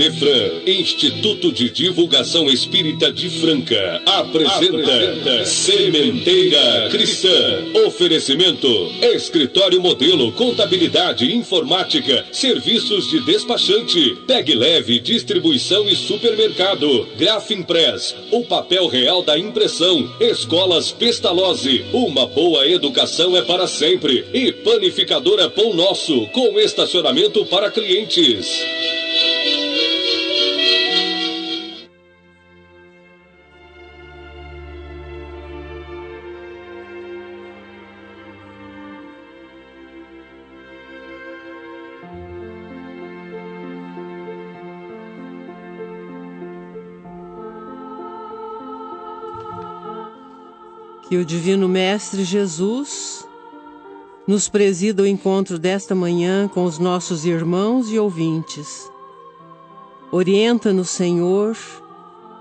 Idefran, Instituto de Divulgação Espírita de Franca, apresenta Sementeira Cristã. Oferecimento: Escritório Modelo, Contabilidade, Informática, Serviços de Despachante, Pegue Leve, Distribuição e Supermercado, Grafimpress, o papel real da impressão, Escolas Pestalozzi, uma boa educação é para sempre, e Panificadora Pão Nosso, com estacionamento para clientes. Que o Divino Mestre Jesus nos presida o encontro desta manhã com os nossos irmãos e ouvintes. Orienta-nos, Senhor,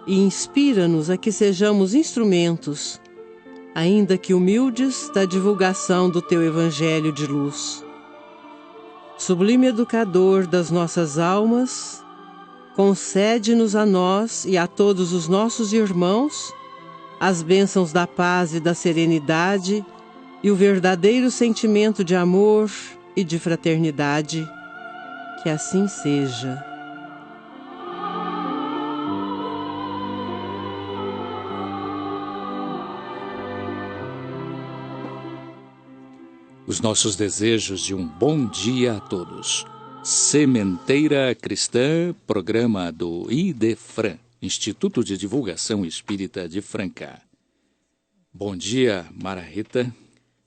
e inspira-nos a que sejamos instrumentos, ainda que humildes, da divulgação do Teu Evangelho de luz. Sublime Educador das nossas almas, concede-nos a nós e a todos os nossos irmãos as bênçãos da paz e da serenidade e o verdadeiro sentimento de amor e de fraternidade. Que assim seja. Os nossos desejos de um bom dia a todos. Sementeira Cristã, programa do Idefran, Instituto de Divulgação Espírita de Franca. Bom dia, Mara Rita.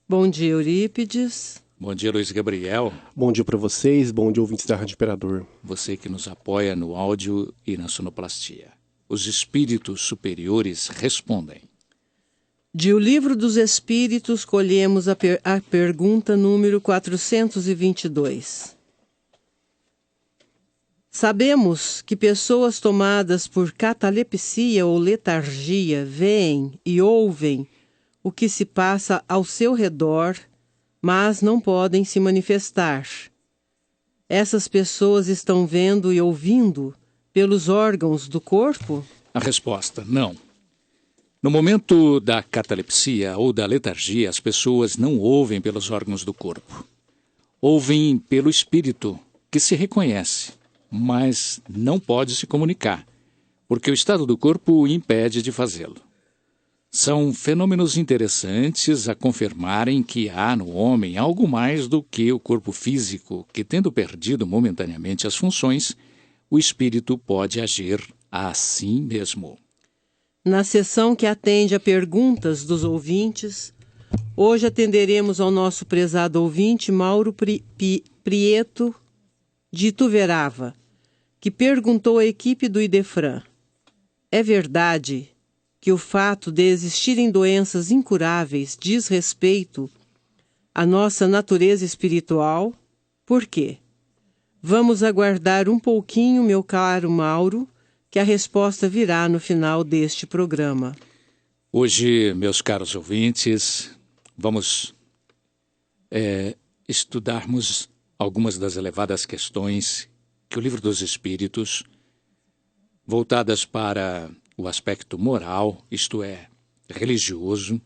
Bom dia, Eurípides. Bom dia, Luiz Gabriel. Bom dia para vocês, bom dia, ouvintes da Rádio Imperador. Você que nos apoia no áudio e na sonoplastia. Os espíritos superiores respondem. De O Livro dos Espíritos, colhemos a pergunta número 422. Sabemos que pessoas tomadas por catalepsia ou letargia veem e ouvem o que se passa ao seu redor, mas não podem se manifestar. Essas pessoas estão vendo e ouvindo pelos órgãos do corpo? A resposta: não. No momento da catalepsia ou da letargia, as pessoas não ouvem pelos órgãos do corpo. Ouvem pelo espírito, que se reconhece, mas não pode se comunicar, porque o estado do corpo o impede de fazê-lo. São fenômenos interessantes a confirmarem que há no homem algo mais do que o corpo físico, que, tendo perdido momentaneamente as funções, o espírito pode agir assim mesmo. Na sessão que atende a perguntas dos ouvintes, hoje atenderemos ao nosso prezado ouvinte Mauro Prieto de Ituverava, que perguntou à equipe do Idefran: é verdade que o fato de existirem doenças incuráveis diz respeito à nossa natureza espiritual? Por quê? Vamos aguardar um pouquinho, meu caro Mauro, que a resposta virá no final deste programa. Hoje, meus caros ouvintes, vamos estudarmos algumas das elevadas questões que o Livro dos Espíritos, voltadas para o aspecto moral, isto é, religioso,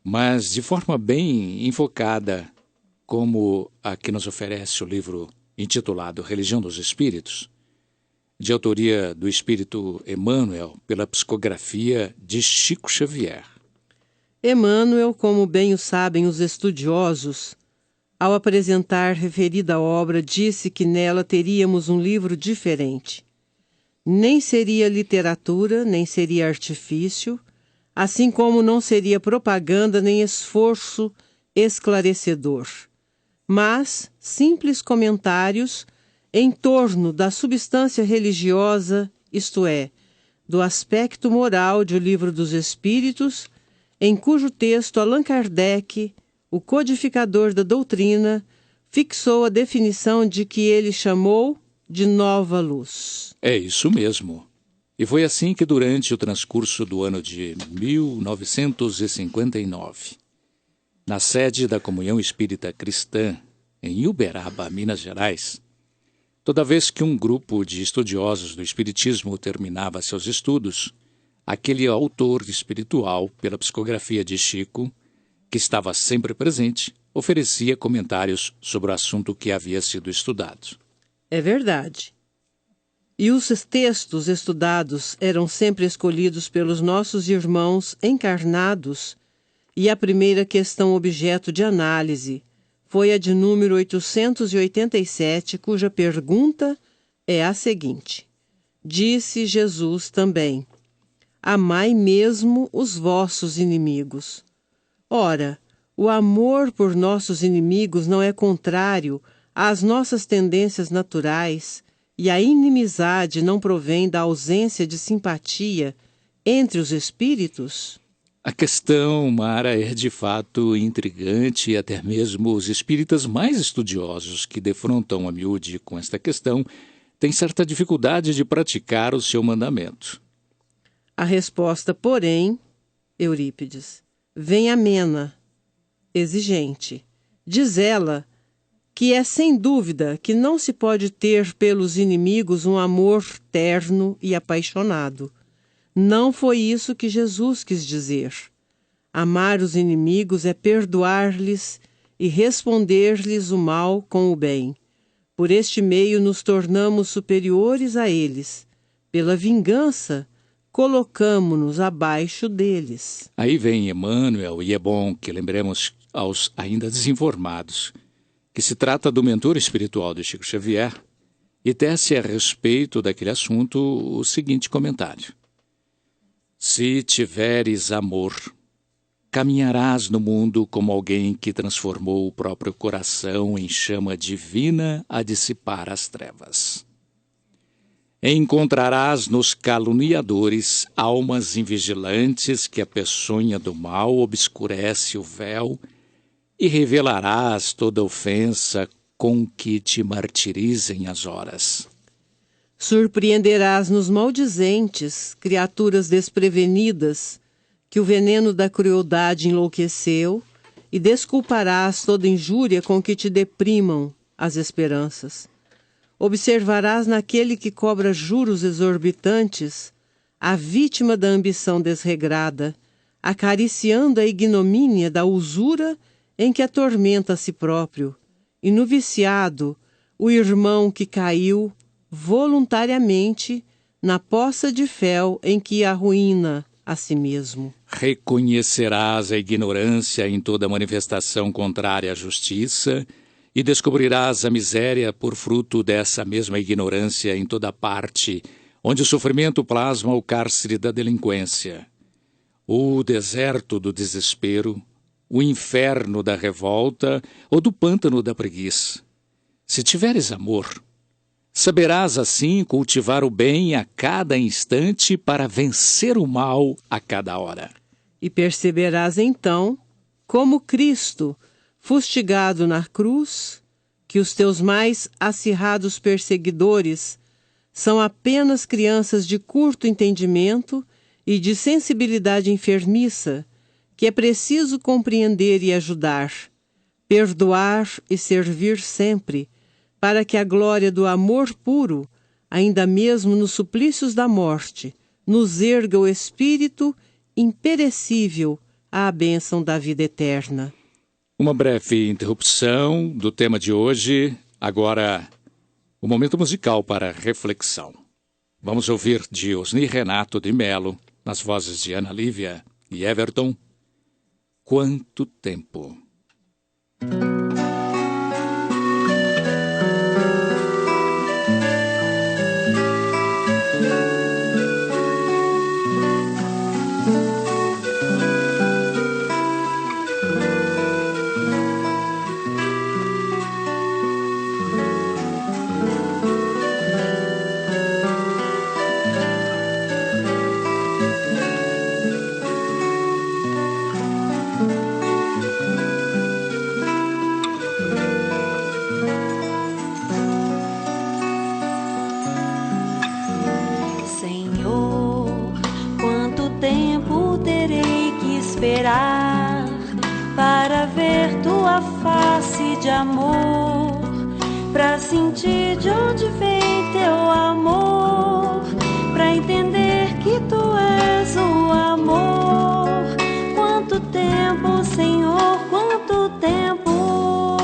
mas de forma bem enfocada, como a que nos oferece o livro intitulado Religião dos Espíritos, de autoria do Espírito Emmanuel, pela psicografia de Chico Xavier. Emmanuel, como bem o sabem os estudiosos, ao apresentar referida obra, disse que nela teríamos um livro diferente. Nem seria literatura, nem seria artifício, assim como não seria propaganda nem esforço esclarecedor, mas simples comentários em torno da substância religiosa, isto é, do aspecto moral de O Livro dos Espíritos, em cujo texto Allan Kardec, o codificador da doutrina, fixou a definição de que ele chamou de nova luz. É isso mesmo. E foi assim que, durante o transcurso do ano de 1959, na sede da Comunhão Espírita Cristã, em Uberaba, Minas Gerais, Toda vez que um grupo de estudiosos do Espiritismo terminava seus estudos, aquele autor espiritual, pela psicografia de Chico, que estava sempre presente, oferecia comentários sobre o assunto que havia sido estudado. É verdade. E os textos estudados eram sempre escolhidos pelos nossos irmãos encarnados, e a primeira questão objeto de análise foi a de número 887, cuja pergunta é a seguinte: Disse Jesus também: Amai mesmo os vossos inimigos. Ora, o amor por nossos inimigos não é contrário às nossas tendências naturais, e a inimizade não provém da ausência de simpatia entre os espíritos? A questão, Mara, é de fato intrigante e até mesmo os espíritas mais estudiosos que defrontam a miúde com esta questão têm certa dificuldade de praticar o seu mandamento. A resposta, porém, Eurípides, vem amena, exigente. Diz ela que é sem dúvida que não se pode ter pelos inimigos um amor terno e apaixonado. Não foi isso que Jesus quis dizer. Amar os inimigos é perdoar-lhes e responder-lhes o mal com o bem. Por este meio nos tornamos superiores a eles. Pela vingança, colocamo-nos abaixo deles. Aí vem Emmanuel, e é bom que lembremos aos ainda desinformados que se trata do mentor espiritual de Chico Xavier e tece a respeito daquele assunto o seguinte comentário: Se tiveres amor, caminharás no mundo como alguém que transformou o próprio coração em chama divina a dissipar as trevas. Encontrarás nos caluniadores almas invigilantes que a peçonha do mal obscurece o véu e revelarás toda ofensa com que te martirizem as horas. Surpreenderás nos maldizentes, criaturas desprevenidas, que o veneno da crueldade enlouqueceu, e desculparás toda injúria com que te deprimam as esperanças. Observarás naquele que cobra juros exorbitantes a vítima da ambição desregrada, acariciando a ignomínia da usura em que atormenta a si próprio, e no viciado, o irmão que caiu voluntariamente na poça de fel em que arruína a si mesmo. Reconhecerás a ignorância em toda manifestação contrária à justiça e descobrirás a miséria por fruto dessa mesma ignorância em toda parte, onde o sofrimento plasma o cárcere da delinquência, o deserto do desespero, o inferno da revolta ou do pântano da preguiça. Se tiveres amor, saberás assim cultivar o bem a cada instante para vencer o mal a cada hora. E perceberás então, como Cristo, fustigado na cruz, que os teus mais acirrados perseguidores são apenas crianças de curto entendimento e de sensibilidade enfermiça, que é preciso compreender e ajudar, perdoar e servir sempre, para que a glória do amor puro, ainda mesmo nos suplícios da morte, nos erga o espírito imperecível à bênção da vida eterna. Uma breve interrupção do tema de hoje, agora o momento musical para reflexão. Vamos ouvir de Osni Renato de Melo, nas vozes de Ana Lívia e Everton, Quanto Tempo. Para ver tua face de amor, para sentir de onde vem teu amor, pra entender que tu és o amor. Quanto tempo, Senhor, quanto tempo,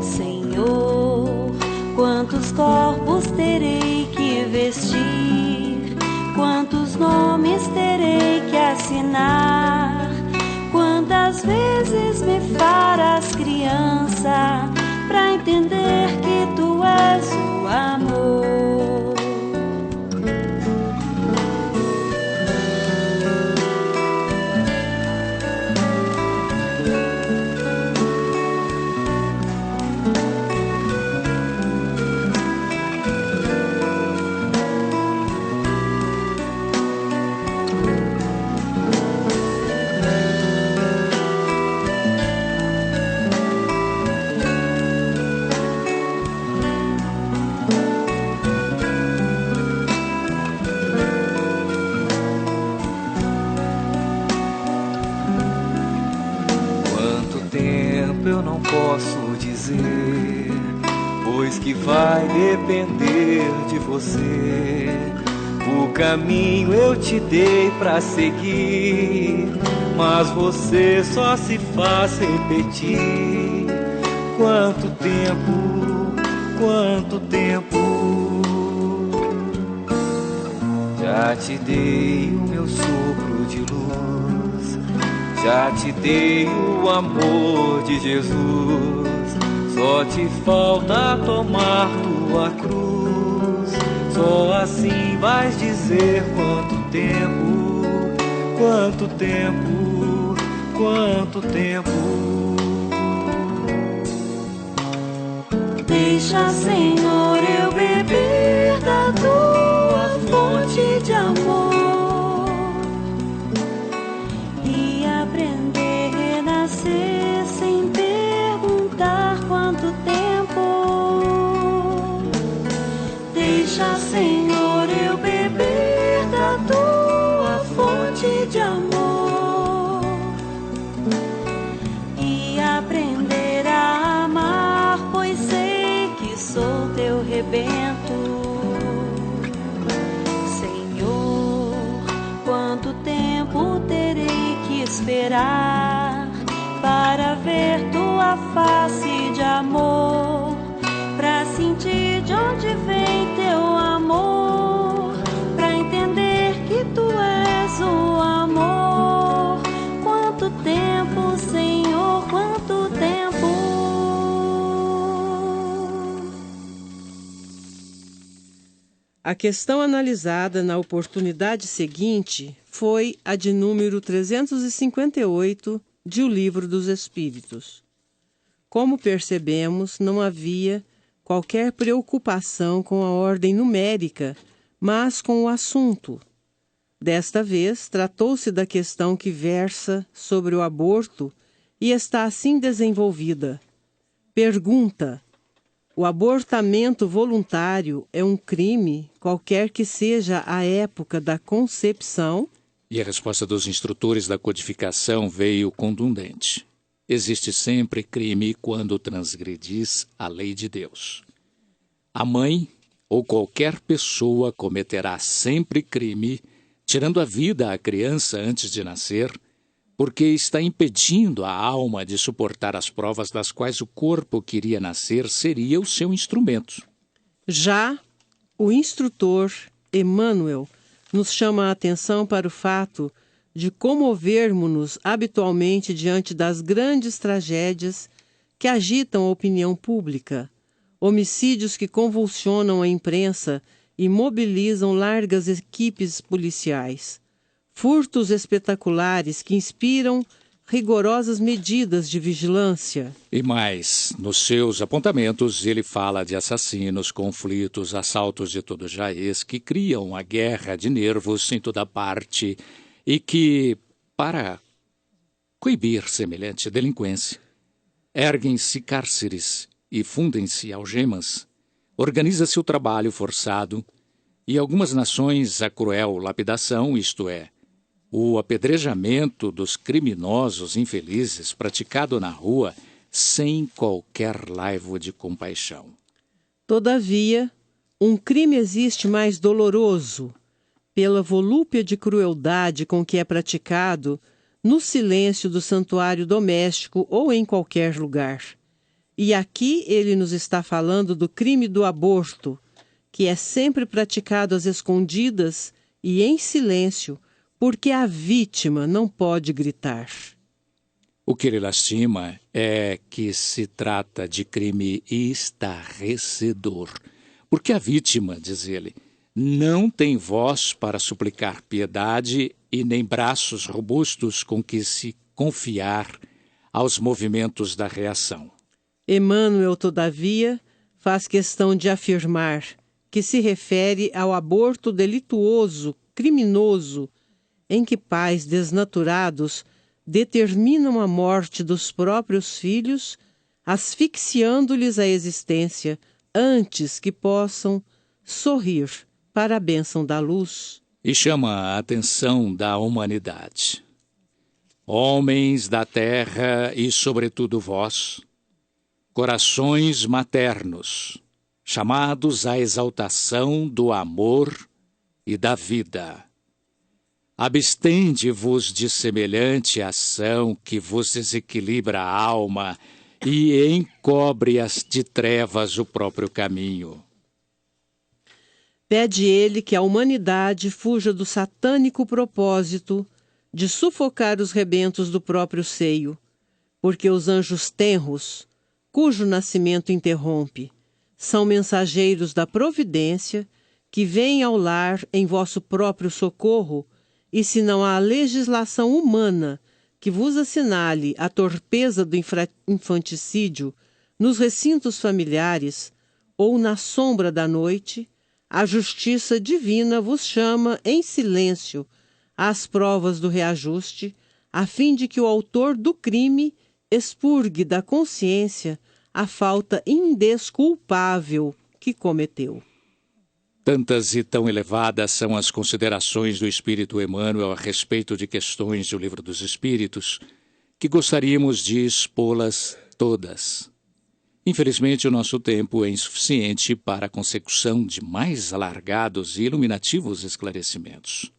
Senhor, quantos corpos terei que vestir, quantos nomes terei que assinar, quantas vezes me farás criança, pra entender que tu és o amor. Eu não posso dizer, pois que vai depender de você. O caminho eu te dei pra seguir, mas você só se faz repetir. Quanto tempo, quanto tempo, já te dei o meu sopro de luz, já te dei o amor de Jesus, só te falta tomar tua cruz. Só assim vais dizer quanto tempo, quanto tempo, quanto tempo. Deixa, Senhor, eu beber da tua fonte de amor e aprender a renascer sem perguntar quanto tempo. Deixa, Senhor, eu beber da tua fonte de amor e aprender a amar, pois sei que sou teu rebento. Senhor, quanto tempo terei que esperar para ver tua face de amor, pra sentir de onde vem teu amor, pra entender que tu és o amor. Quanto tempo, Senhor, quanto tempo. A questão analisada na oportunidade seguinte foi a de número 358 de O Livro dos Espíritos. Como percebemos, não havia qualquer preocupação com a ordem numérica, mas com o assunto. Desta vez, tratou-se da questão que versa sobre o aborto e está assim desenvolvida. Pergunta: o abortamento voluntário é um crime, qualquer que seja a época da concepção? E a resposta dos instrutores da codificação veio contundente. Existe sempre crime quando transgredis a lei de Deus. A mãe ou qualquer pessoa cometerá sempre crime, tirando a vida à criança antes de nascer, porque está impedindo a alma de suportar as provas das quais o corpo que iria nascer seria o seu instrumento. Já o instrutor Emmanuel nos chama a atenção para o fato de comovermos-nos habitualmente diante das grandes tragédias que agitam a opinião pública, homicídios que convulsionam a imprensa e mobilizam largas equipes policiais, furtos espetaculares que inspiram rigorosas medidas de vigilância. E mais, nos seus apontamentos, ele fala de assassinos, conflitos, assaltos de todo jaez que criam a guerra de nervos em toda parte e que, para coibir semelhante delinquência, erguem-se cárceres e fundem-se algemas, organiza-se o trabalho forçado e algumas nações a cruel lapidação, isto é, o apedrejamento dos criminosos infelizes praticado na rua, sem qualquer laivo de compaixão. Todavia, um crime existe mais doloroso, pela volúpia de crueldade com que é praticado no silêncio do santuário doméstico ou em qualquer lugar. E aqui ele nos está falando do crime do aborto, que é sempre praticado às escondidas e em silêncio, porque a vítima não pode gritar. O que ele lastima é que se trata de crime estarrecedor, porque a vítima, diz ele, não tem voz para suplicar piedade e nem braços robustos com que se confiar aos movimentos da reação. Emmanuel, todavia, faz questão de afirmar que se refere ao aborto delituoso, criminoso, em que pais desnaturados determinam a morte dos próprios filhos, asfixiando-lhes a existência antes que possam sorrir para a bênção da luz. E chama a atenção da humanidade. Homens da terra e, sobretudo, vós, corações maternos, chamados à exaltação do amor e da vida. Abstende-vos de semelhante ação que vos desequilibra a alma e encobre-as de trevas o próprio caminho. Pede ele que a humanidade fuja do satânico propósito de sufocar os rebentos do próprio seio, porque os anjos tenros, cujo nascimento interrompe, são mensageiros da providência que vêm ao lar em vosso próprio socorro, e se não há legislação humana que vos assinale a torpeza do infanticídio nos recintos familiares ou na sombra da noite, a justiça divina vos chama em silêncio às provas do reajuste, a fim de que o autor do crime expurgue da consciência a falta indesculpável que cometeu. Tantas e tão elevadas são as considerações do Espírito Emmanuel a respeito de questões do Livro dos Espíritos, que gostaríamos de expô-las todas. Infelizmente, o nosso tempo é insuficiente para a consecução de mais alargados e iluminativos esclarecimentos.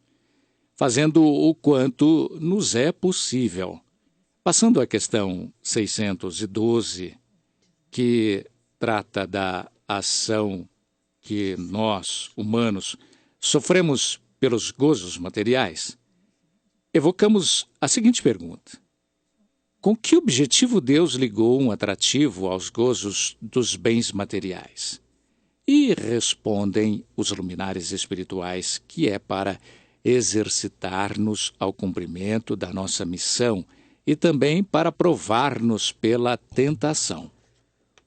Fazendo o quanto nos é possível. Passando à questão 612, que trata da ação que nós, humanos, sofremos pelos gozos materiais, evocamos a seguinte pergunta: com que objetivo Deus ligou um atrativo aos gozos dos bens materiais? E respondem os luminares espirituais que é para exercitar-nos ao cumprimento da nossa missão e também para provar-nos pela tentação.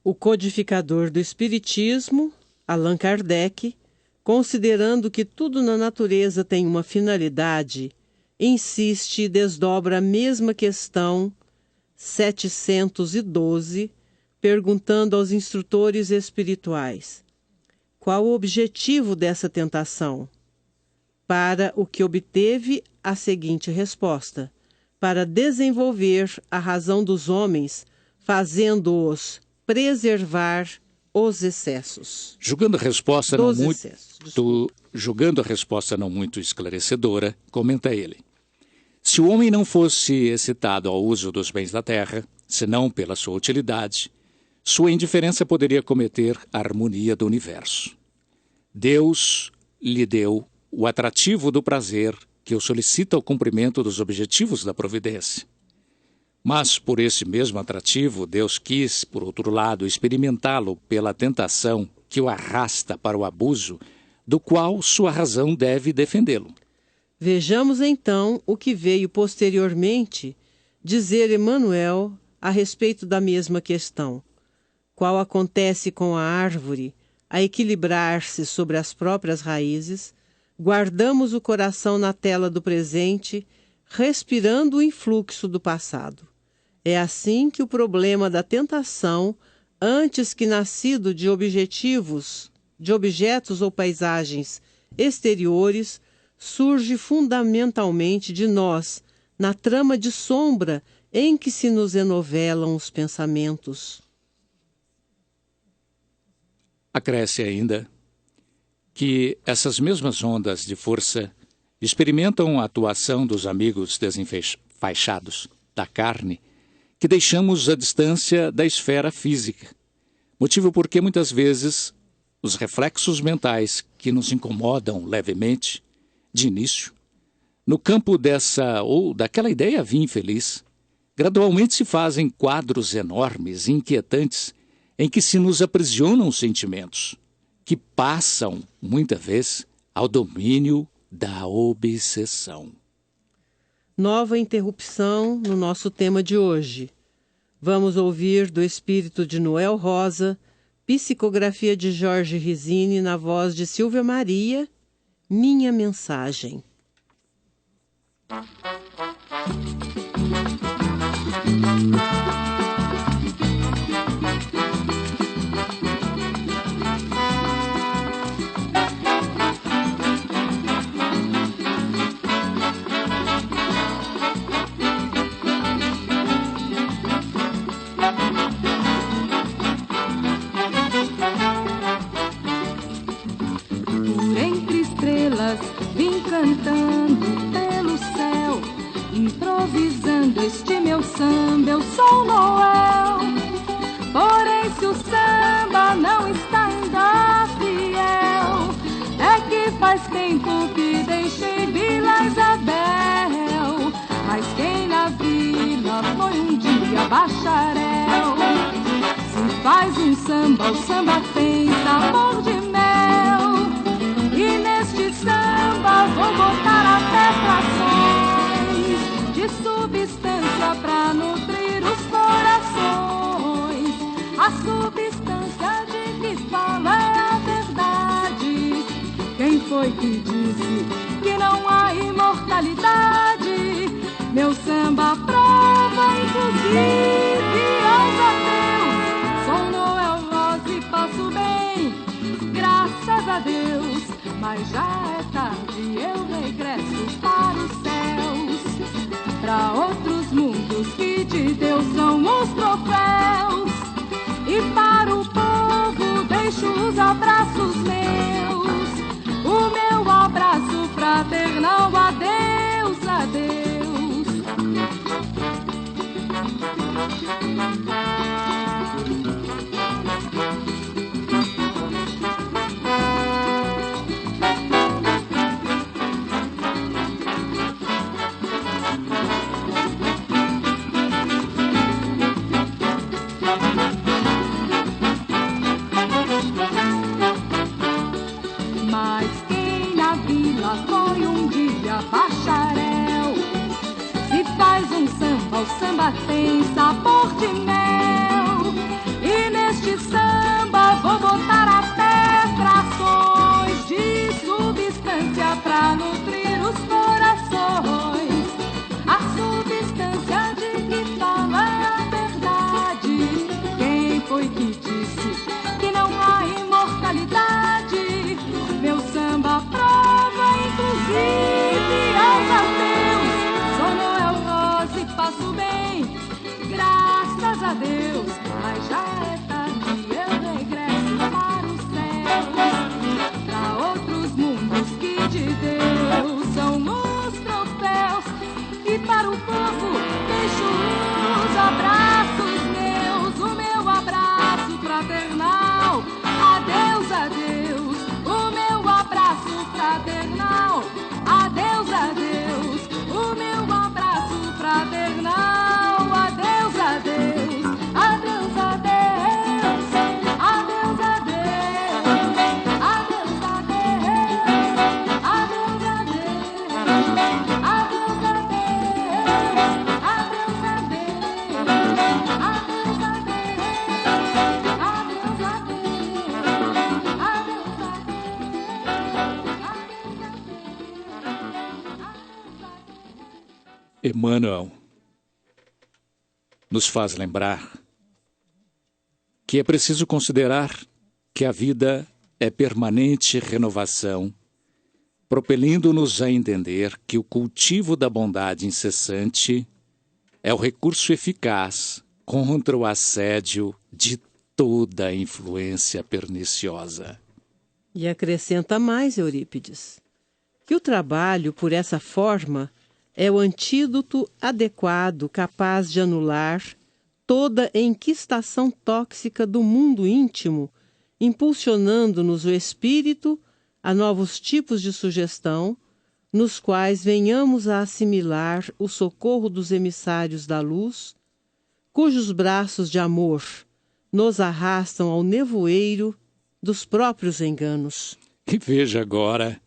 O codificador do Espiritismo, Allan Kardec, considerando que tudo na natureza tem uma finalidade, insiste e desdobra a mesma questão 712, perguntando aos instrutores espirituais: qual o objetivo dessa tentação? Para o que obteve a seguinte resposta: para desenvolver a razão dos homens, fazendo-os preservar os excessos. Julgando a resposta não muito esclarecedora, comenta ele: se o homem não fosse excitado ao uso dos bens da terra, senão pela sua utilidade, sua indiferença poderia cometer a harmonia do universo. Deus lhe deu o atrativo do prazer que o solicita o cumprimento dos objetivos da providência. Mas, por esse mesmo atrativo, Deus quis, por outro lado, experimentá-lo pela tentação que o arrasta para o abuso, do qual sua razão deve defendê-lo. Vejamos, então, o que veio posteriormente dizer Emmanuel a respeito da mesma questão. Qual acontece com a árvore a equilibrar-se sobre as próprias raízes, guardamos o coração na tela do presente, respirando o influxo do passado. É assim que o problema da tentação, antes que nascido de objetos ou paisagens exteriores, surge fundamentalmente de nós, na trama de sombra em que se nos enovelam os pensamentos. Acresce ainda que essas mesmas ondas de força experimentam a atuação dos amigos desenfaixados da carne, que deixamos à distância da esfera física, motivo porque muitas vezes os reflexos mentais que nos incomodam levemente, de início, no campo dessa ou daquela ideia vinha infeliz, gradualmente se fazem quadros enormes e inquietantes em que se nos aprisionam sentimentos, que passam, muitas vezes, ao domínio da obsessão. Nova interrupção no nosso tema de hoje. Vamos ouvir do espírito de Noel Rosa, psicografia de Jorge Risini na voz de Silvia Maria, Minha Mensagem. Por entre estrelas vim cantando pelo céu, improvisando este meu samba, eu sou Noel. Porém se o samba não está ainda fiel, é que faz tempo que deixei Vila Isabel. Mas quem na vila foi um dia bacharel. Se faz um samba, o samba tem sabor de mel. E neste samba vou botar até frações de substância pra nutrir os corações. A substância de que fala é a verdade. Quem foi que disse que não há imortalidade? Meu samba prova, inclusive, aos ateus. Sou Noel Rosa e passo bem, graças a Deus. Mas já é tarde, eu regresso para os céus, para outros mundos que de Deus são os troféus. E para o povo deixo os abraços meus, o meu abraço fraternal. Adeus, adeus. Mas quem na vila foi um dia bacharel, se faz um samba, o samba tem sabor de mel. E neste samba vou botar até frações de substância pra nutrir os corações. A substância de que fala é a verdade. Quem foi que disse que não há imortalidade? Meu samba prova, inclusive, aos ateus. Sou Noel Rosa e passo bem, graças a Deus. Mas já é tarde, eu regresso para os céus, para outros mundos que de Deus são os troféus. E para o povo deixo os abraços meus, o meu abraço fraternal. Adeus, adeus, o meu abraço fraternal. Adeus, adeus, o meu abraço fraternal. Adeus, adeus, adeus, adeus. Adeus, adeus, adeus, adeus. Adeus, adeus, adeus, Emmanuel nos faz lembrar que é preciso considerar que a vida é permanente renovação, propelindo-nos a entender que o cultivo da bondade incessante é o recurso eficaz contra o assédio de toda a influência perniciosa. E acrescenta mais, Eurípides, que o trabalho por essa forma é o antídoto adequado capaz de anular toda enquistação tóxica do mundo íntimo, impulsionando-nos o espírito a novos tipos de sugestão, nos quais venhamos a assimilar o socorro dos emissários da luz, cujos braços de amor nos arrastam ao nevoeiro dos próprios enganos. E veja agora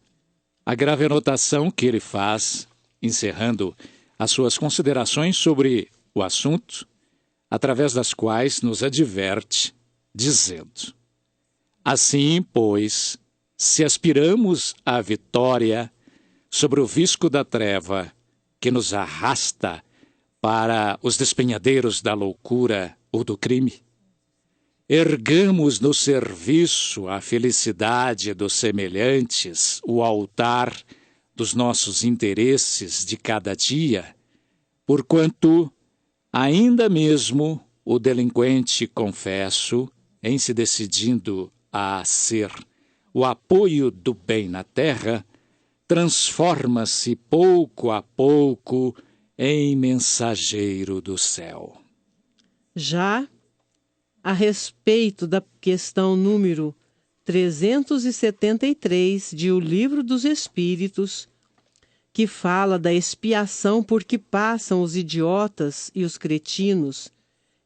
a grave anotação que ele faz, encerrando as suas considerações sobre o assunto, através das quais nos adverte, dizendo: assim, pois, se aspiramos à vitória sobre o visco da treva que nos arrasta para os despenhadeiros da loucura ou do crime, ergamos no serviço à felicidade dos semelhantes o altar dos nossos interesses de cada dia, porquanto ainda mesmo o delinquente, confesso, em se decidindo a ser o apoio do bem na terra, transforma-se pouco a pouco em mensageiro do céu. Já a respeito da questão número 373 de O Livro dos Espíritos, que fala da expiação por que passam os idiotas e os cretinos,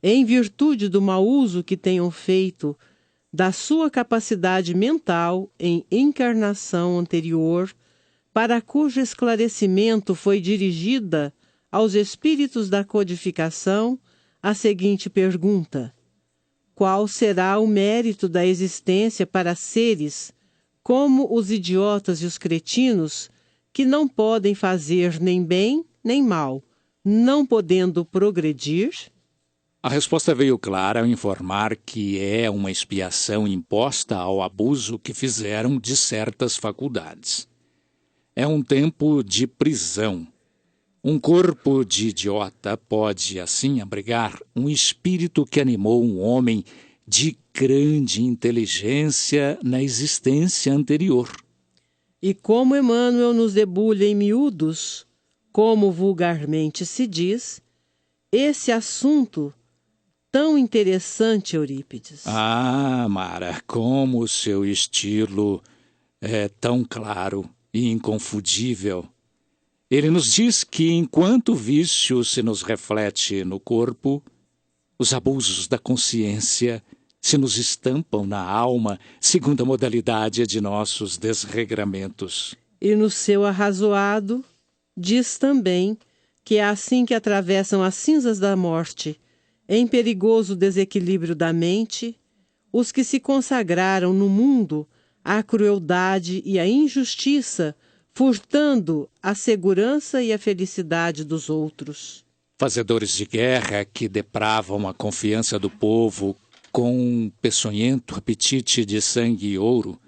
em virtude do mau uso que tenham feito da sua capacidade mental em encarnação anterior, para cujo esclarecimento foi dirigida aos espíritos da codificação a seguinte pergunta: qual será o mérito da existência para seres como os idiotas e os cretinos, que não podem fazer nem bem nem mal, não podendo progredir? A resposta veio clara ao informar que é uma expiação imposta ao abuso que fizeram de certas faculdades. É um tempo de prisão. Um corpo de idiota pode, assim, abrigar um espírito que animou um homem de grande inteligência na existência anterior. E como Emmanuel nos debulha em miúdos, como vulgarmente se diz, esse assunto tão interessante, Eurípides. Ah, Mara, como o seu estilo é tão claro e inconfundível. Ele nos diz que, enquanto o vício se nos reflete no corpo, os abusos da consciência se nos estampam na alma, segundo a modalidade de nossos desregramentos. E no seu arrazoado, diz também que é assim que atravessam as cinzas da morte, em perigoso desequilíbrio da mente, os que se consagraram no mundo à crueldade e à injustiça, furtando a segurança e a felicidade dos outros. Fazedores de guerra que depravam a confiança do povo com um peçonhento apetite de sangue e ouro,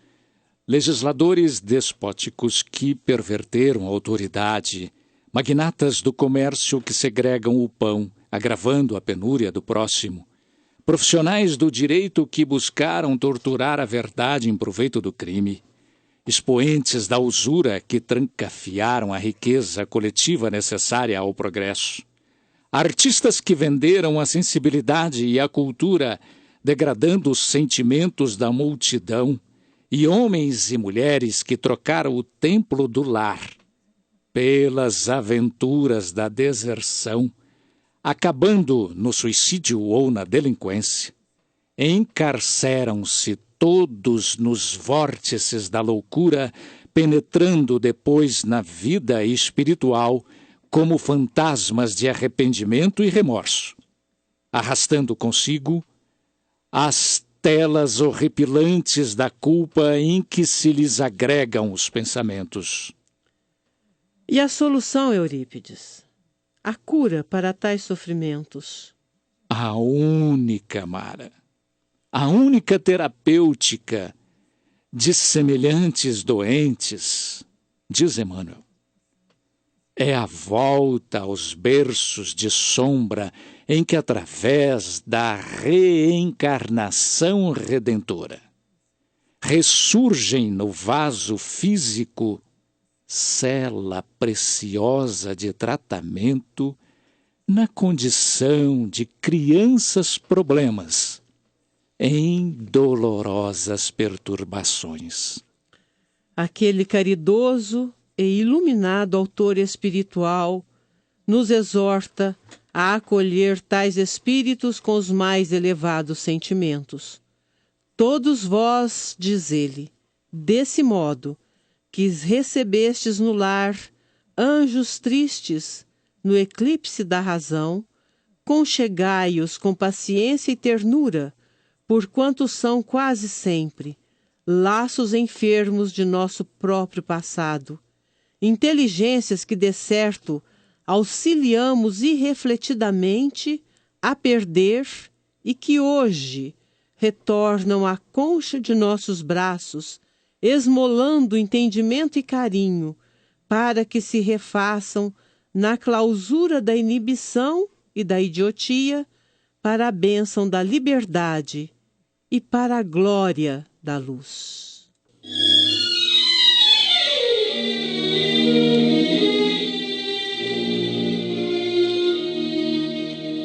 legisladores despóticos que perverteram a autoridade, magnatas do comércio que segregam o pão, agravando a penúria do próximo, profissionais do direito que buscaram torturar a verdade em proveito do crime, expoentes da usura que trancafiaram a riqueza coletiva necessária ao progresso, artistas que venderam a sensibilidade e a cultura, degradando os sentimentos da multidão, e homens e mulheres que trocaram o templo do lar pelas aventuras da deserção, acabando no suicídio ou na delinquência, encarceram-se todos nos vórtices da loucura, penetrando depois na vida espiritual como fantasmas de arrependimento e remorso, arrastando consigo as telas horripilantes da culpa em que se lhes agregam os pensamentos. E a solução, Eurípides? A cura para tais sofrimentos? A única, Mara, a única terapêutica de semelhantes doentes, diz Emmanuel, é a volta aos berços de sombra em que, através da reencarnação redentora, ressurgem no vaso físico cela preciosa de tratamento na condição de crianças problemas em dolorosas perturbações. Aquele caridoso e iluminado autor espiritual nos exorta a acolher tais espíritos com os mais elevados sentimentos. Todos vós, diz ele, desse modo, que recebestes no lar anjos tristes no eclipse da razão, conchegai-os com paciência e ternura, porquanto são quase sempre laços enfermos de nosso próprio passado, inteligências que, de certo, auxiliamos irrefletidamente a perder e que hoje retornam à concha de nossos braços, esmolando entendimento e carinho, para que se refaçam na clausura da inibição e da idiotia, para a bênção da liberdade e para a glória da luz.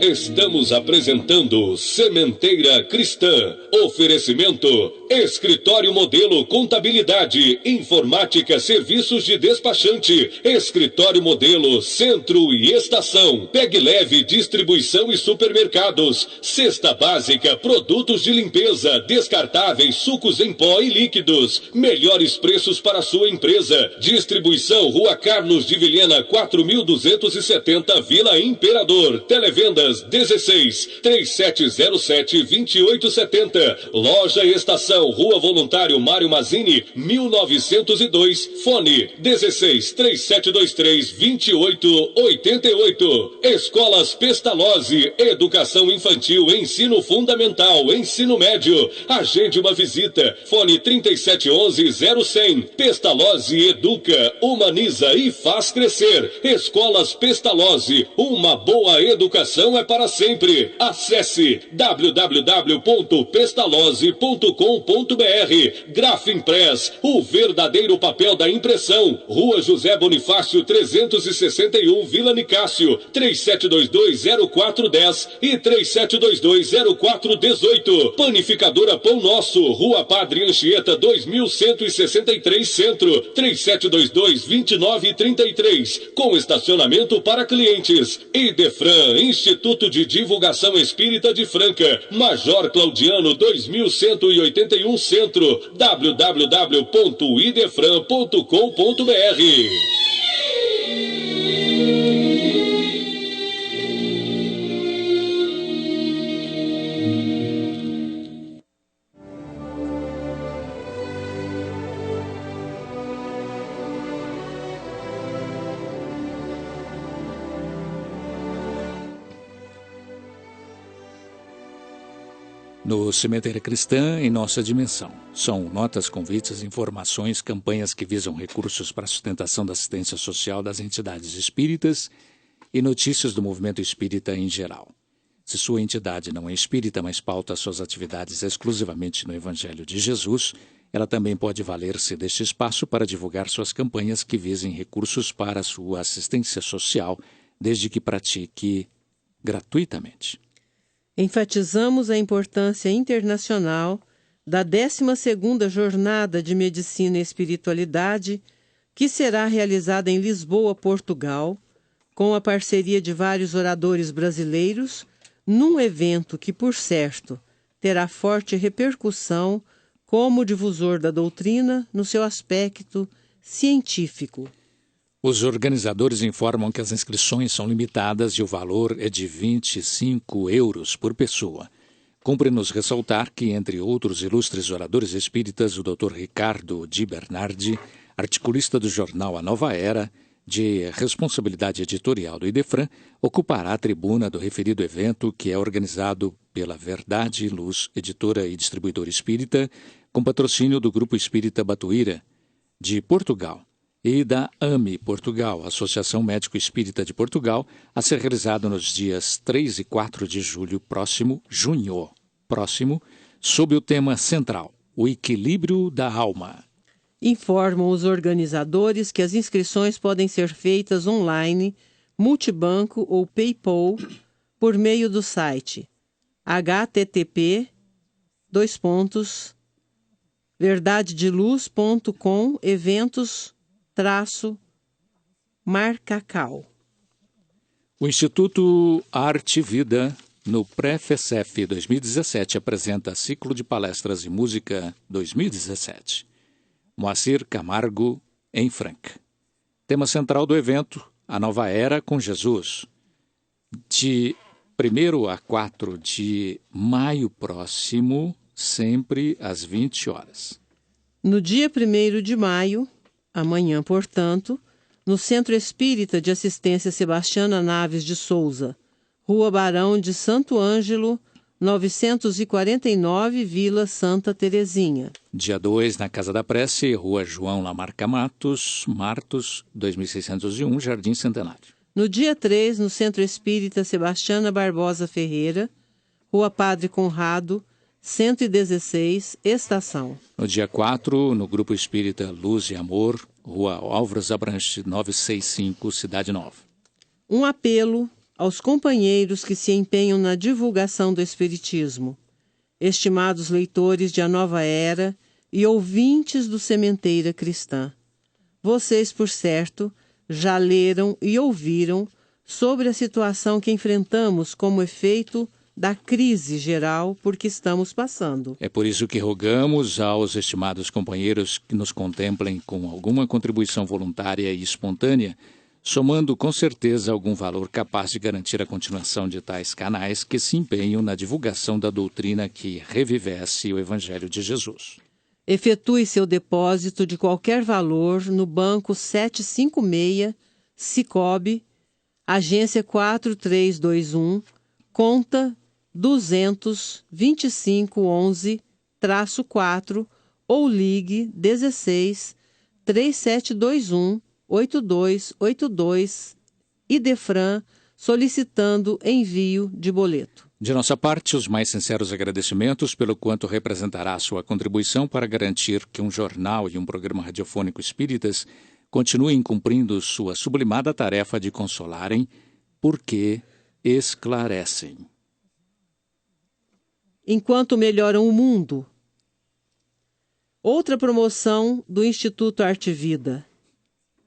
Estamos apresentando Sementeira Cristã. Oferecimento: Escritório Modelo Contabilidade, Informática, Serviços de Despachante. Escritório Modelo Centro e Estação. Pegue Leve Distribuição e Supermercados. Cesta Básica, produtos de limpeza, descartáveis, sucos em pó e líquidos. Melhores preços para sua empresa. Distribuição: Rua Carlos de Vilhena, 4270, Vila Imperador. Televendas 16 3707 2870. Loja Estação, Rua Voluntário Mário Mazzini, 1902. Fone 16 3723 2888. Escolas Pestalozzi, Educação Infantil, Ensino Fundamental, Ensino Médio. Agende uma visita. Fone 3711-0100. Pestalozzi educa, humaniza e faz crescer. Escolas Pestalozzi, uma boa educação é para sempre. Acesse www.pestalozzi.com.br. Grafimpress, o verdadeiro papel da impressão. Rua José Bonifácio 361, Vila Nicásio, 3722-0410 e 3722-0418. Panificadora Pão Nosso, Rua Padre Anchieta 2163 Centro, 3722-2933, com estacionamento para clientes. Idefran, Instituto de Divulgação Espírita de Franca, Major Claudiano 2181 Centro, www.idefran.com.br. No Sementeira Cristã, em nossa dimensão, são notas, convites, informações, campanhas que visam recursos para a sustentação da assistência social das entidades espíritas e notícias do movimento espírita em geral. Se sua entidade não é espírita, mas pauta suas atividades exclusivamente no Evangelho de Jesus, ela também pode valer-se deste espaço para divulgar suas campanhas que visem recursos para a sua assistência social, desde que pratique gratuitamente. Enfatizamos a importância internacional da 12ª Jornada de Medicina e Espiritualidade, que será realizada em Lisboa, Portugal, com a parceria de vários oradores brasileiros, num evento que, por certo, terá forte repercussão como difusor da doutrina no seu aspecto científico. Os organizadores informam que as inscrições são limitadas e o valor é de 25 euros por pessoa. Cumpre-nos ressaltar que, entre outros ilustres oradores espíritas, o Dr. Ricardo Di Bernardi, articulista do jornal A Nova Era, de responsabilidade editorial do Idefran, ocupará a tribuna do referido evento, que é organizado pela Verdade e Luz, editora e distribuidora espírita, com patrocínio do Grupo Espírita Batuíra, de Portugal, e da AME Portugal, Associação Médico Espírita de Portugal, a ser realizado nos dias 3 e 4 de junho próximo, sob o tema central, o equilíbrio da alma. Informam os organizadores que as inscrições podem ser feitas online, multibanco ou PayPal por meio do site http://verdadedeluz.com eventos-marcacau. O Instituto Arte e Vida, no Pré-FECEF 2017, apresenta ciclo de palestras e música 2017. Moacir Camargo, em Franca. Tema central do evento, a nova era com Jesus. De 1º a 4 de maio próximo, sempre às 20 horas. No dia 1º de maio, amanhã, portanto, no Centro Espírita de Assistência Sebastiana Naves de Souza, Rua Barão de Santo Ângelo, 949, Vila Santa Terezinha. Dia 2, na Casa da Prece, Rua João Lamarca Martos, 2601, Jardim Centenário. No dia 3, no Centro Espírita Sebastiana Barbosa Ferreira, Rua Padre Conrado, 116, Estação. No dia 4, no Grupo Espírita Luz e Amor, Rua Álvares Abranches, 965, Cidade Nova. Um apelo aos companheiros que se empenham na divulgação do Espiritismo, estimados leitores de A Nova Era e ouvintes do Sementeira Cristã. Vocês, por certo, já leram e ouviram sobre a situação que enfrentamos como efeito da crise geral por que estamos passando. É por isso que rogamos aos estimados companheiros que nos contemplem com alguma contribuição voluntária e espontânea, somando com certeza algum valor capaz de garantir a continuação de tais canais que se empenham na divulgação da doutrina que revivesse o Evangelho de Jesus. Efetue seu depósito de qualquer valor no Banco 756, Sicob, Agência 4321, conta 22511-4 ou ligue 16 3721 8282 Idefran, solicitando envio de boleto. De nossa parte, os mais sinceros agradecimentos pelo quanto representará sua contribuição para garantir que um jornal e um programa radiofônico espíritas continuem cumprindo sua sublimada tarefa de consolarem, porque esclarecem. Enquanto melhoram o mundo. Outra promoção do Instituto Arte e Vida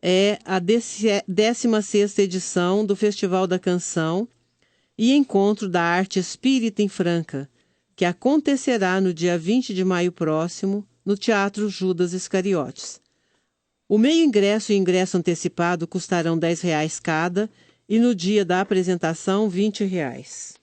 é a 16ª edição do Festival da Canção e Encontro da Arte Espírita em Franca, que acontecerá no dia 20 de maio próximo, no Teatro Judas Iscariotes. O meio ingresso e ingresso antecipado custarão R$10 cada e no dia da apresentação R$20.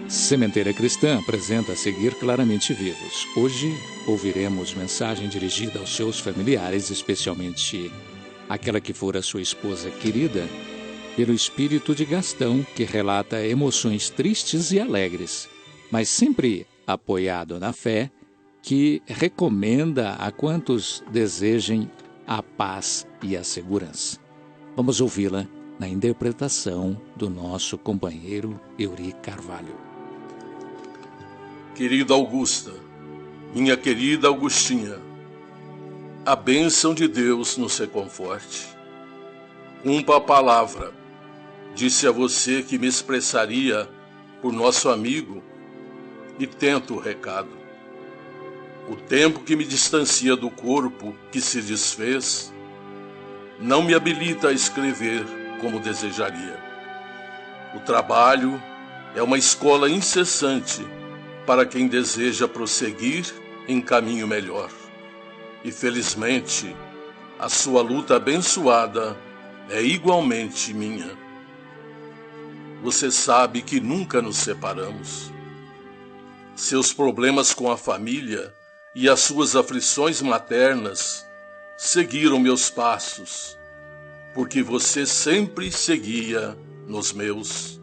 Sementeira Cristã apresenta a seguir Claramente Vivos. Hoje ouviremos mensagem dirigida aos seus familiares, especialmente aquela que fora sua esposa querida, pelo espírito de Gastão, que relata emoções tristes e alegres, mas sempre apoiado na fé, que recomenda a quantos desejem a paz e a segurança. Vamos ouvi-la na interpretação do nosso companheiro Euri Carvalho. Querida Augusta, minha querida Augustinha, a bênção de Deus nos reconforte. Cumpra a palavra. Disse a você que me expressaria por nosso amigo e tento o recado. O tempo que me distancia do corpo que se desfez não me habilita a escrever como desejaria. O trabalho é uma escola incessante para quem deseja prosseguir em caminho melhor. E felizmente, a sua luta abençoada é igualmente minha. Você sabe que nunca nos separamos. Seus problemas com a família e as suas aflições maternas seguiram meus passos, porque você sempre seguia nos meus.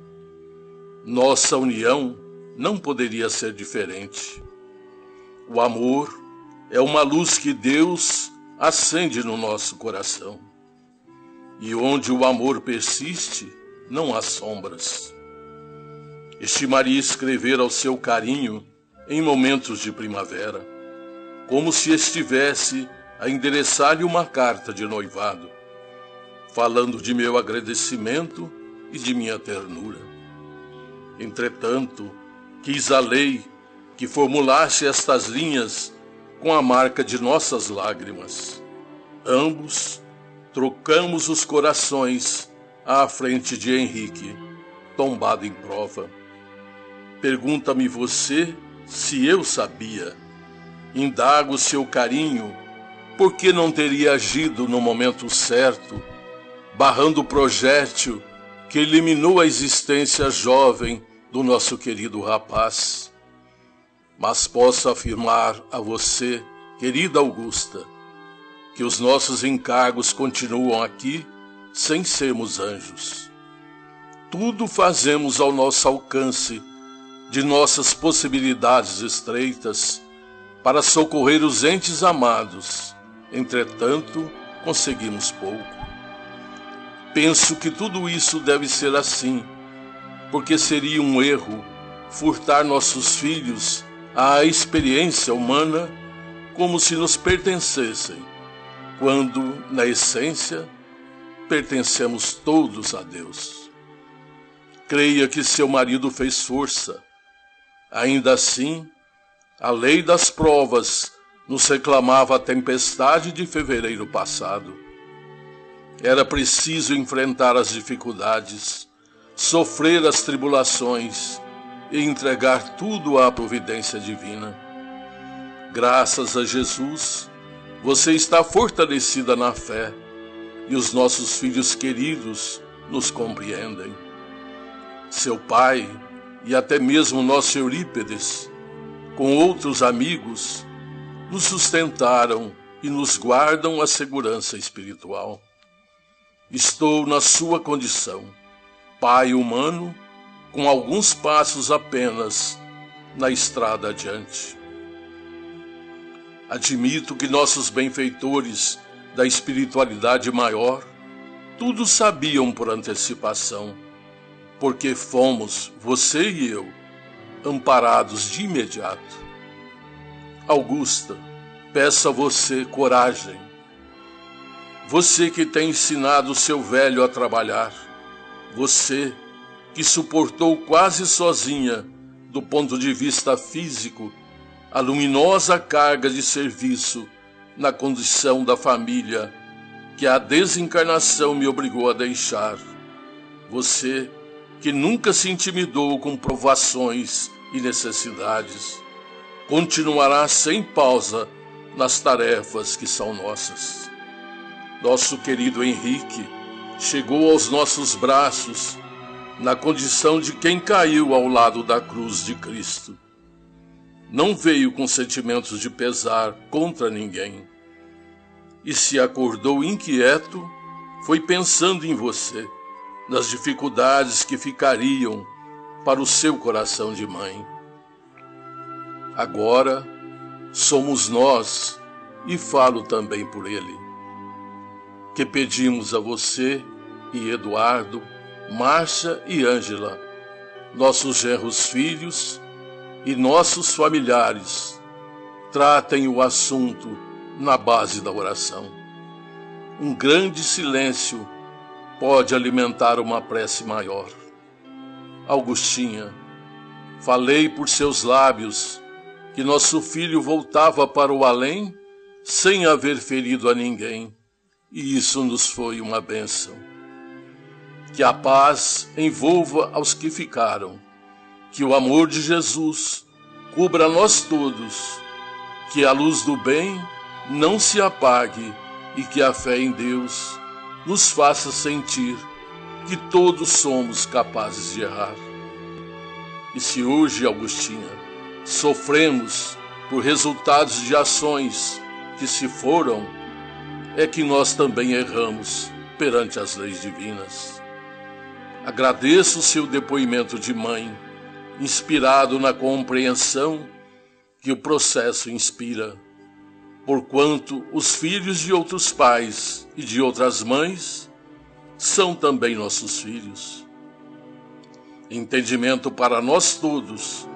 Nossa união não poderia ser diferente. O amor é uma luz que Deus acende no nosso coração. E onde o amor persiste, não há sombras. Estimaria escrever ao seu carinho em momentos de primavera, como se estivesse a endereçar-lhe uma carta de noivado, falando de meu agradecimento e de minha ternura. Entretanto, quis a lei que formulasse estas linhas com a marca de nossas lágrimas. Ambos trocamos os corações à frente de Henrique, tombado em prova. Pergunta-me você se eu sabia. Indago seu carinho, por que não teria agido no momento certo, barrando o projétil que eliminou a existência jovem do nosso querido rapaz. Mas posso afirmar a você, querida Augusta, que os nossos encargos continuam aqui sem sermos anjos. Tudo fazemos ao nosso alcance, de nossas possibilidades estreitas, para socorrer os entes amados. Entretanto, conseguimos pouco. Penso que tudo isso deve ser assim, porque seria um erro furtar nossos filhos à experiência humana como se nos pertencessem, quando, na essência, pertencemos todos a Deus. Creia que seu marido fez força. Ainda assim, a lei das provas nos reclamava a tempestade de fevereiro passado. Era preciso enfrentar as dificuldades, sofrer as tribulações e entregar tudo à providência divina. Graças a Jesus, você está fortalecida na fé e os nossos filhos queridos nos compreendem. Seu pai e até mesmo nosso Eurípedes, com outros amigos, nos sustentaram e nos guardam a segurança espiritual. Estou na sua condição, pai humano, com alguns passos apenas na estrada adiante. Admito que nossos benfeitores da espiritualidade maior tudo sabiam por antecipação, porque fomos, você e eu, amparados de imediato. Augusta, peço a você coragem. Você que tem ensinado seu velho a trabalhar, você que suportou quase sozinha, do ponto de vista físico, a luminosa carga de serviço na condição da família que a desencarnação me obrigou a deixar. Você que nunca se intimidou com provações e necessidades, continuará sem pausa nas tarefas que são nossas. Nosso querido Henrique chegou aos nossos braços na condição de quem caiu ao lado da cruz de Cristo. Não veio com sentimentos de pesar contra ninguém. E se acordou inquieto, foi pensando em você, nas dificuldades que ficariam para o seu coração de mãe. Agora somos nós, e falo também por ele, que pedimos a você e Eduardo, Márcia e Ângela, nossos genros filhos e nossos familiares, tratem o assunto na base da oração. Um grande silêncio pode alimentar uma prece maior. Augustinha, falei por seus lábios que nosso filho voltava para o além sem haver ferido a ninguém, e isso nos foi uma bênção. Que a paz envolva aos que ficaram, que o amor de Jesus cubra nós todos, que a luz do bem não se apague e que a fé em Deus nos faça sentir que todos somos capazes de errar. E se hoje, Augustinha, sofremos por resultados de ações que se foram, é que nós também erramos perante as leis divinas. Agradeço o seu depoimento de mãe, inspirado na compreensão que o processo inspira, porquanto os filhos de outros pais e de outras mães são também nossos filhos. Entendimento para nós todos,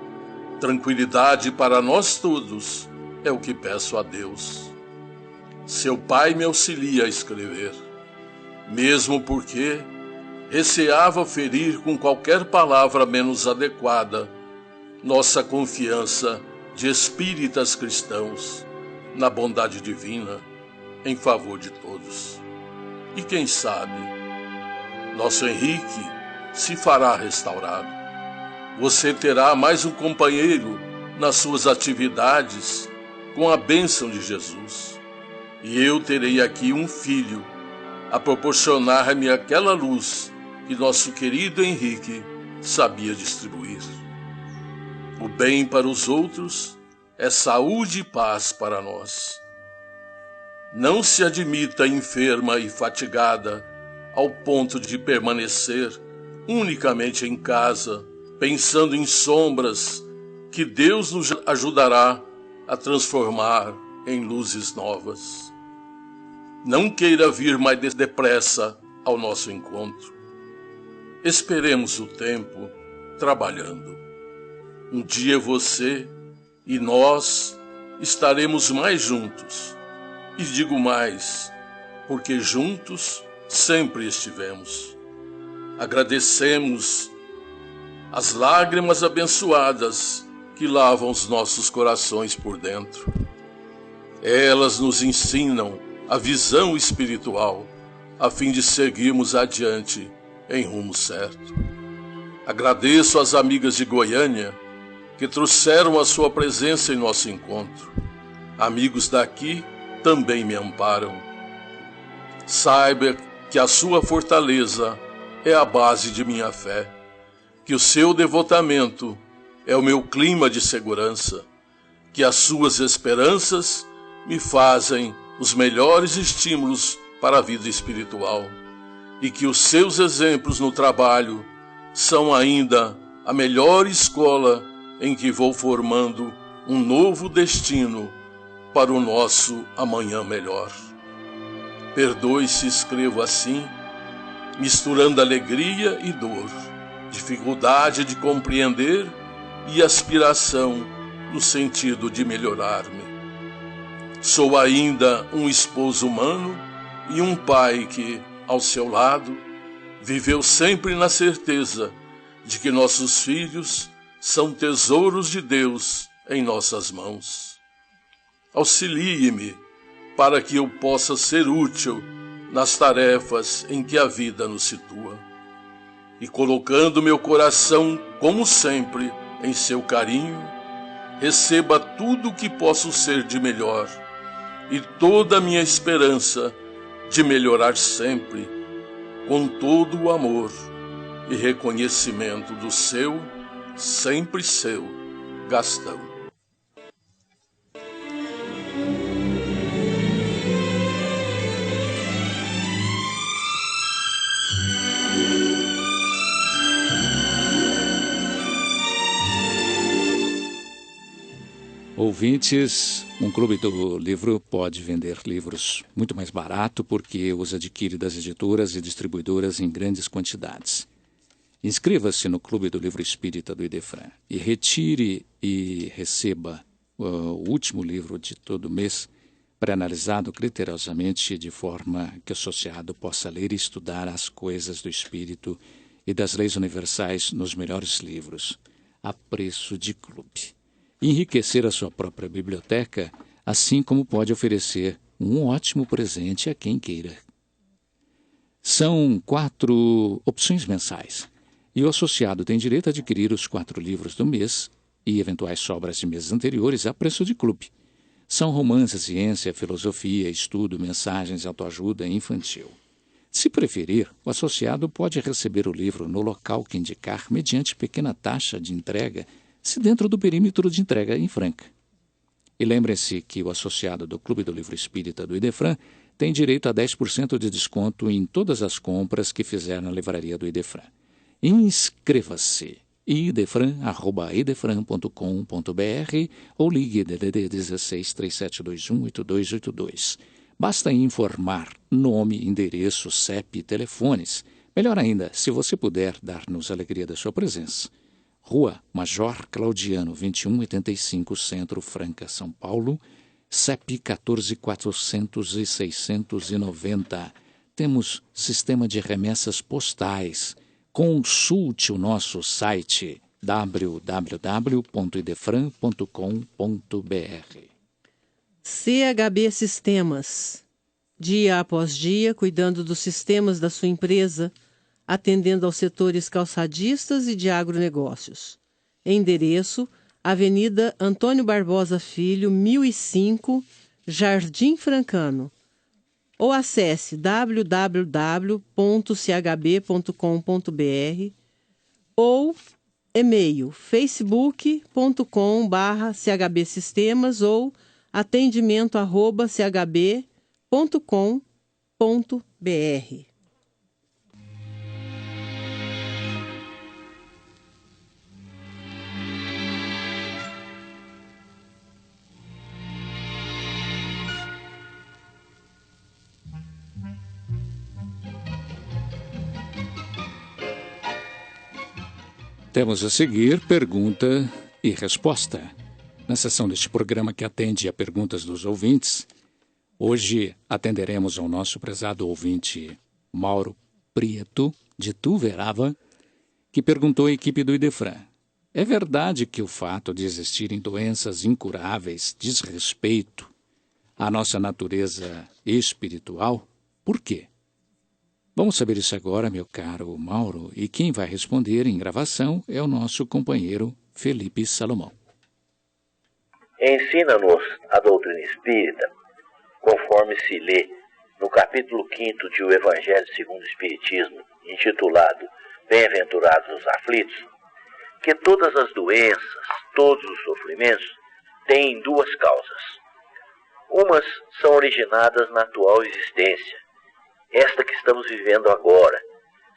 tranquilidade para nós todos, é o que peço a Deus. Seu pai me auxilia a escrever, mesmo porque receava ferir com qualquer palavra menos adequada nossa confiança de espíritas cristãos na bondade divina em favor de todos. E quem sabe, nosso Henrique se fará restaurado. Você terá mais um companheiro nas suas atividades com a bênção de Jesus. E eu terei aqui um filho a proporcionar-me aquela luz que nosso querido Henrique sabia distribuir. O bem para os outros é saúde e paz para nós. Não se admita enferma e fatigada ao ponto de permanecer unicamente em casa, pensando em sombras que Deus nos ajudará a transformar em luzes novas. Não queira vir mais depressa ao nosso encontro. Esperemos o tempo trabalhando. Um dia você e nós estaremos mais juntos. E digo mais, porque juntos sempre estivemos. Agradecemos as lágrimas abençoadas que lavam os nossos corações por dentro. Elas nos ensinam a visão espiritual, a fim de seguirmos adiante em rumo certo. Agradeço às amigas de Goiânia que trouxeram a sua presença em nosso encontro. Amigos daqui também me amparam. Saiba que a sua fortaleza é a base de minha fé, que o seu devotamento é o meu clima de segurança, que as suas esperanças me fazem os melhores estímulos para a vida espiritual e que os seus exemplos no trabalho são ainda a melhor escola em que vou formando um novo destino para o nosso amanhã melhor. Perdoe se escrevo assim, misturando alegria e dor, dificuldade de compreender e aspiração no sentido de melhorar-me. Sou ainda um esposo humano e um pai que, ao seu lado, viveu sempre na certeza de que nossos filhos são tesouros de Deus em nossas mãos. Auxilie-me para que eu possa ser útil nas tarefas em que a vida nos situa. E colocando meu coração, como sempre, em seu carinho, receba tudo o que posso ser de melhor e toda a minha esperança de melhorar sempre, com todo o amor e reconhecimento do seu, sempre seu, Gastão. Ouvintes, um clube do livro pode vender livros muito mais barato porque os adquire das editoras e distribuidoras em grandes quantidades. Inscreva-se no Clube do Livro Espírita do Idefran e retire e receba o último livro de todo mês, pré-analisado criteriosamente de forma que o associado possa ler e estudar as coisas do Espírito e das leis universais nos melhores livros, a preço de clube. Enriquecer a sua própria biblioteca, assim como pode oferecer um ótimo presente a quem queira. São 4 opções mensais, e o associado tem direito a adquirir os 4 livros do mês e eventuais sobras de meses anteriores a preço de clube. São romances, ciência, filosofia, estudo, mensagens, autoajuda e infantil. Se preferir, o associado pode receber o livro no local que indicar mediante pequena taxa de entrega, se dentro do perímetro de entrega em Franca. E lembrem-se que o associado do Clube do Livro Espírita do Idefran tem direito a 10% de desconto em todas as compras que fizer na livraria do Idefran. Inscreva-se idefran@idefran.com.br ou ligue DDD 16 3721 8282. Basta informar nome, endereço, CEP e telefones. Melhor ainda, se você puder dar-nos a alegria da sua presença. Rua Major Claudiano, 2185, Centro, Franca, São Paulo, CEP 14.400 e 690. Temos sistema de remessas postais. Consulte o nosso site www.idefran.com.br. CHB Sistemas. Dia após dia, cuidando dos sistemas da sua empresa, atendendo aos setores calçadistas e de agronegócios. Endereço: Avenida Antônio Barbosa Filho, 1005, Jardim Francano. Ou acesse www.chb.com.br ou e-mail facebook.com/chbsistemas ou atendimento@chb.com.br. Temos a seguir pergunta e resposta. Na sessão deste programa que atende a perguntas dos ouvintes, hoje atenderemos ao nosso prezado ouvinte Mauro Prieto, de Tuverava, que perguntou à equipe do Idefran: é verdade que o fato de existirem doenças incuráveis diz respeito à nossa natureza espiritual? Por quê? Vamos saber isso agora, meu caro Mauro, e quem vai responder em gravação é o nosso companheiro Felipe Salomão. Ensina-nos a doutrina espírita, conforme se lê no capítulo 5º de O Evangelho segundo o Espiritismo, intitulado Bem-aventurados os aflitos, que todas as doenças, todos os sofrimentos, têm duas causas. Umas são originadas na atual existência, esta que estamos vivendo agora,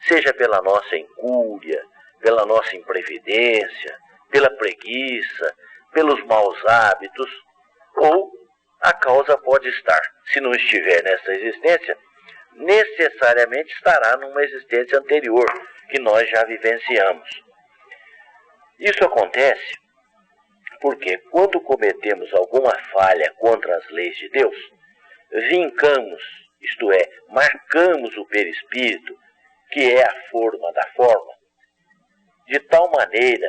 seja pela nossa incúria, pela nossa imprevidência, pela preguiça, pelos maus hábitos, ou a causa pode estar, se não estiver nessa existência, necessariamente estará numa existência anterior, que nós já vivenciamos. Isso acontece porque quando cometemos alguma falha contra as leis de Deus, vincamos, isto é, marcamos o perispírito, que é a forma da forma, de tal maneira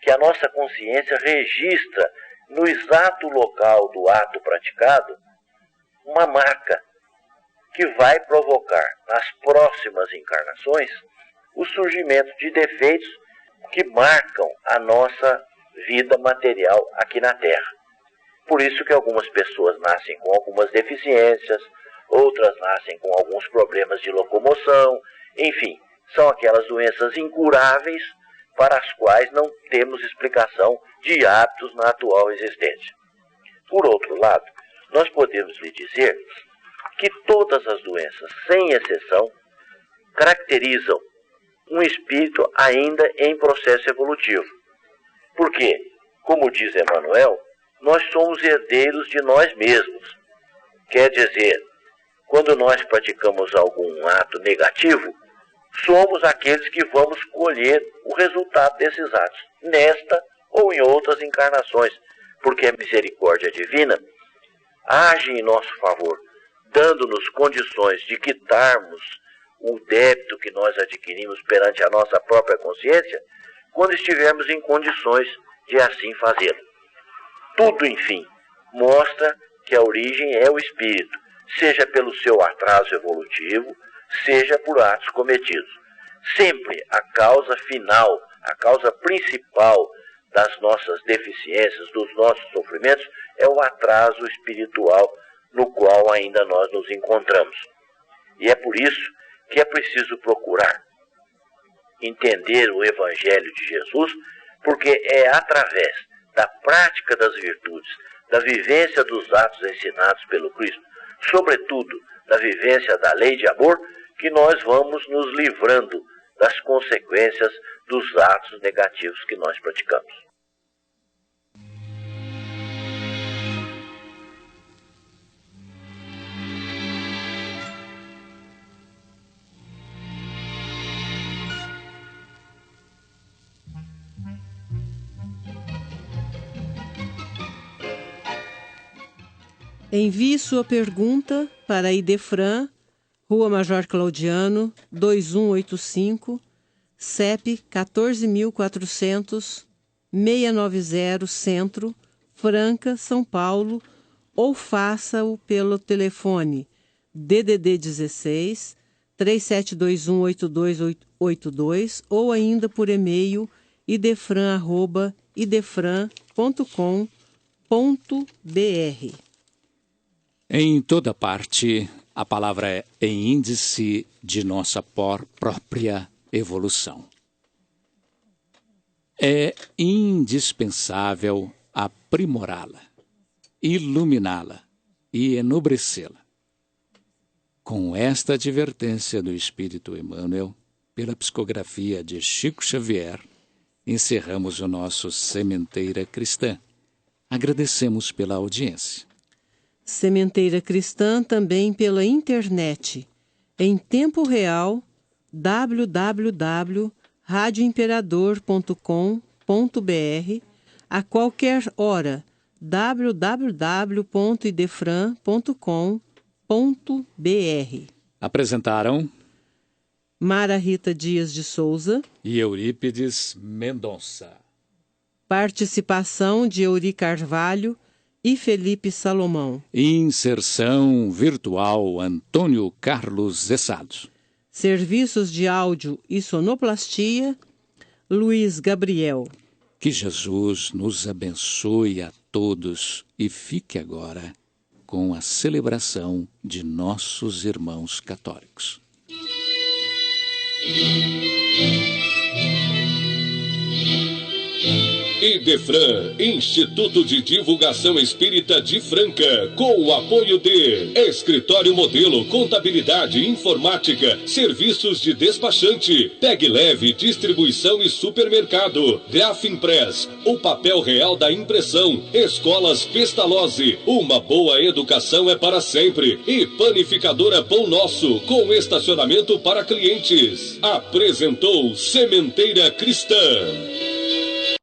que a nossa consciência registra no exato local do ato praticado uma marca que vai provocar nas próximas encarnações o surgimento de defeitos que marcam a nossa vida material aqui na Terra. Por isso que algumas pessoas nascem com algumas deficiências, outras nascem com alguns problemas de locomoção, enfim, são aquelas doenças incuráveis para as quais não temos explicação de hábitos na atual existência. Por outro lado, nós podemos lhe dizer que todas as doenças, sem exceção, caracterizam um espírito ainda em processo evolutivo. Porque, como diz Emmanuel, nós somos herdeiros de nós mesmos. Quer dizer, quando nós praticamos algum ato negativo, somos aqueles que vamos colher o resultado desses atos, nesta ou em outras encarnações, porque a misericórdia divina age em nosso favor, dando-nos condições de quitarmos o débito que nós adquirimos perante a nossa própria consciência, quando estivermos em condições de assim fazê-lo. Tudo, enfim, mostra que a origem é o espírito, seja pelo seu atraso evolutivo, seja por atos cometidos. Sempre a causa final, a causa principal das nossas deficiências, dos nossos sofrimentos, é o atraso espiritual no qual ainda nós nos encontramos. E é por isso que é preciso procurar entender o Evangelho de Jesus, porque é através da prática das virtudes, da vivência dos atos ensinados pelo Cristo, sobretudo da vivência da lei de amor, que nós vamos nos livrando das consequências dos atos negativos que nós praticamos. Envie sua pergunta para Idefran, Rua Major Claudiano, 2185, CEP 14.400-690 Centro, Franca, São Paulo, ou faça-o pelo telefone DDD 16 37218282 ou ainda por e-mail idefran@idefran.com.br. Em toda parte, a palavra é índice de nossa própria evolução. É indispensável aprimorá-la, iluminá-la e enobrecê-la. Com esta advertência do Espírito Emmanuel, pela psicografia de Chico Xavier, encerramos o nosso Sementeira Cristã. Agradecemos pela audiência. Sementeira Cristã também pela internet, em tempo real, www.radioimperador.com.br, a qualquer hora, www.idefran.com.br. Apresentaram Mara Rita Dias de Souza e Eurípides Mendonça. Participação de Euri Carvalho e Felipe Salomão. Inserção virtual Antônio Carlos Zessado. Serviços de áudio e sonoplastia Luiz Gabriel. Que Jesus nos abençoe a todos e fique agora com a celebração de nossos irmãos católicos. Idefran, Instituto de Divulgação Espírita de Franca, com o apoio de Escritório Modelo, Contabilidade, Informática, Serviços de Despachante, Tag Leve, Distribuição e Supermercado, Grafimpress, o papel real da impressão, Escolas Pestalozzi, uma boa educação é para sempre, e Panificadora Pão Nosso, com estacionamento para clientes. Apresentou Sementeira Cristã.